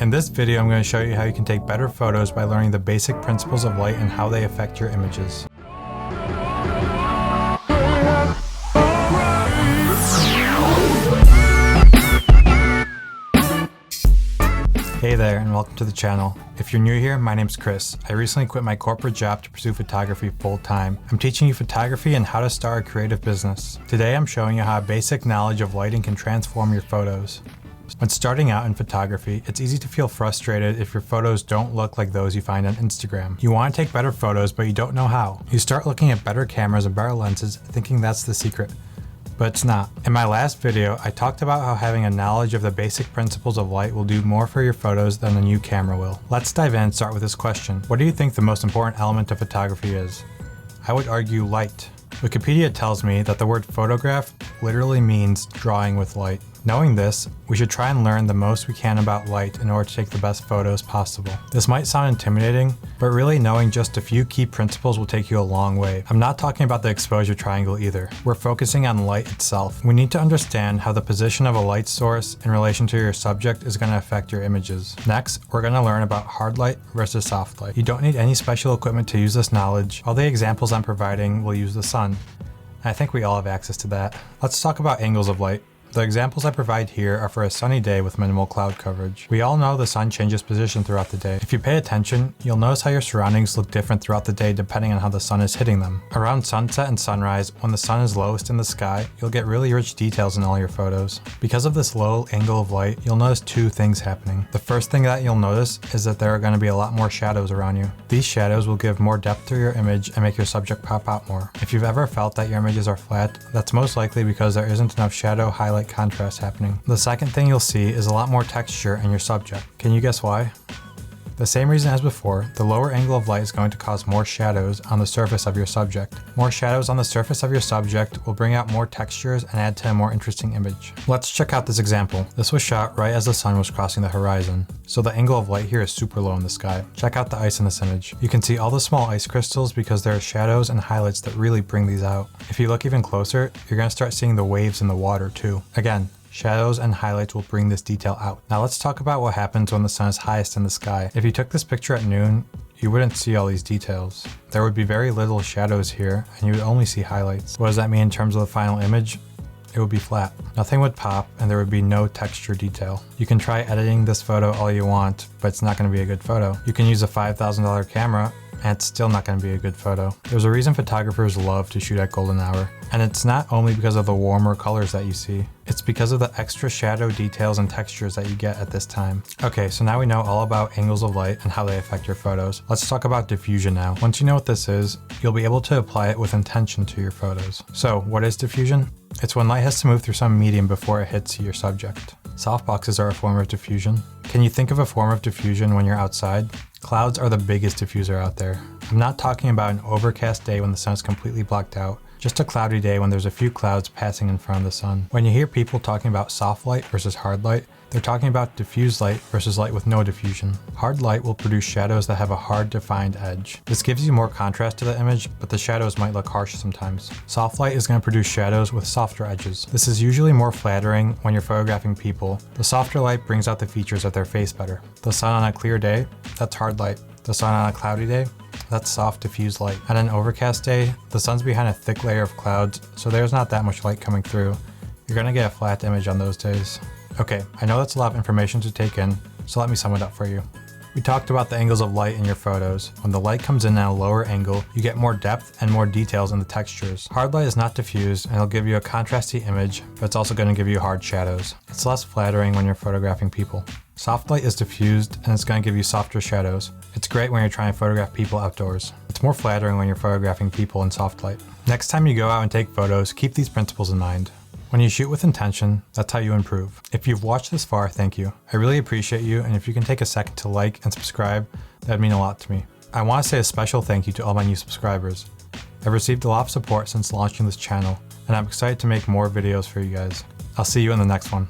In this video, I'm going to show you how you can take better photos by learning the basic principles of light and how they affect your images. Hey there, and welcome to the channel. If you're new here, my name's Chris. I recently quit my corporate job to pursue photography full-time. I'm teaching you photography and how to start a creative business. Today I'm showing you how a basic knowledge of lighting can transform your photos. When starting out in photography, it's easy to feel frustrated if your photos don't look like those you find on Instagram. You want to take better photos, but you don't know how. You start looking at better cameras and better lenses, thinking that's the secret. But it's not. In my last video, I talked about how having a knowledge of the basic principles of light will do more for your photos than a new camera will. Let's dive in and start with this question. What do you think the most important element of photography is? I would argue light. Wikipedia tells me that the word photograph literally means drawing with light. Knowing this, we should try and learn the most we can about light in order to take the best photos possible. This might sound intimidating, but really knowing just a few key principles will take you a long way. I'm not talking about the exposure triangle either. We're focusing on light itself. We need to understand how the position of a light source in relation to your subject is going to affect your images. Next, we're going to learn about hard light versus soft light. You don't need any special equipment to use this knowledge. All the examples I'm providing will use the sun. I think we all have access to that. Let's talk about angles of light. The examples I provide here are for a sunny day with minimal cloud coverage. We all know the sun changes position throughout the day. If you pay attention, you'll notice how your surroundings look different throughout the day depending on how the sun is hitting them. Around sunset and sunrise, when the sun is lowest in the sky, you'll get really rich details in all your photos. Because of this low angle of light, you'll notice two things happening. The first thing that you'll notice is that there are going to be a lot more shadows around you. These shadows will give more depth to your image and make your subject pop out more. If you've ever felt that your images are flat, that's most likely because there isn't enough shadow highlight contrast happening. The second thing you'll see is a lot more texture in your subject. Can you guess why? The same reason as before, the lower angle of light is going to cause more shadows on the surface of your subject. More shadows on the surface of your subject will bring out more textures and add to a more interesting image. Let's check out this example. This was shot right as the sun was crossing the horizon, so the angle of light here is super low in the sky. Check out the ice in this image. You can see all the small ice crystals because there are shadows and highlights that really bring these out. If you look even closer, you're going to start seeing the waves in the water too. Again, shadows and highlights will bring this detail out. Now let's talk about what happens when the sun is highest in the sky. If you took this picture at noon, you wouldn't see all these details. There would be very little shadows here, and you would only see highlights. What does that mean in terms of the final image? It would be flat. Nothing would pop, and there would be no texture detail. You can try editing this photo all you want, but it's not going to be a good photo. You can use a $5,000 camera, and it's still not going to be a good photo. There's a reason photographers love to shoot at golden hour, and it's not only because of the warmer colors that you see. It's because of the extra shadow details and textures that you get at this time. Okay, so now we know all about angles of light and how they affect your photos. Let's talk about diffusion now. Once you know what this is, you'll be able to apply it with intention to your photos. So what is diffusion? It's when light has to move through some medium before it hits your subject. Softboxes are a form of diffusion. Can you think of a form of diffusion when you're outside? Clouds are the biggest diffuser out there. I'm not talking about an overcast day when the sun is completely blocked out, just a cloudy day when there's a few clouds passing in front of the sun. When you hear people talking about soft light versus hard light, they're talking about diffused light versus light with no diffusion. Hard light will produce shadows that have a hard defined edge. This gives you more contrast to the image, but the shadows might look harsh sometimes. Soft light is going to produce shadows with softer edges. This is usually more flattering when you're photographing people. The softer light brings out the features of their face better. The sun on a clear day, that's hard light. The sun on a cloudy day, that's soft diffused light. On an overcast day, the sun's behind a thick layer of clouds, so there's not that much light coming through. You're going to get a flat image on those days. Okay, I know that's a lot of information to take in, so let me sum it up for you. We talked about the angles of light in your photos. When the light comes in at a lower angle, you get more depth and more details in the textures. Hard light is not diffused and it'll give you a contrasty image, but it's also going to give you hard shadows. It's less flattering when you're photographing people. Soft light is diffused and it's going to give you softer shadows. It's great when you're trying to photograph people outdoors. It's more flattering when you're photographing people in soft light. Next time you go out and take photos, keep these principles in mind. When you shoot with intention, that's how you improve. If you've watched this far, thank you. I really appreciate you, and if you can take a second to like and subscribe, that'd mean a lot to me. I want to say a special thank you to all my new subscribers. I've received a lot of support since launching this channel, and I'm excited to make more videos for you guys. I'll see you in the next one.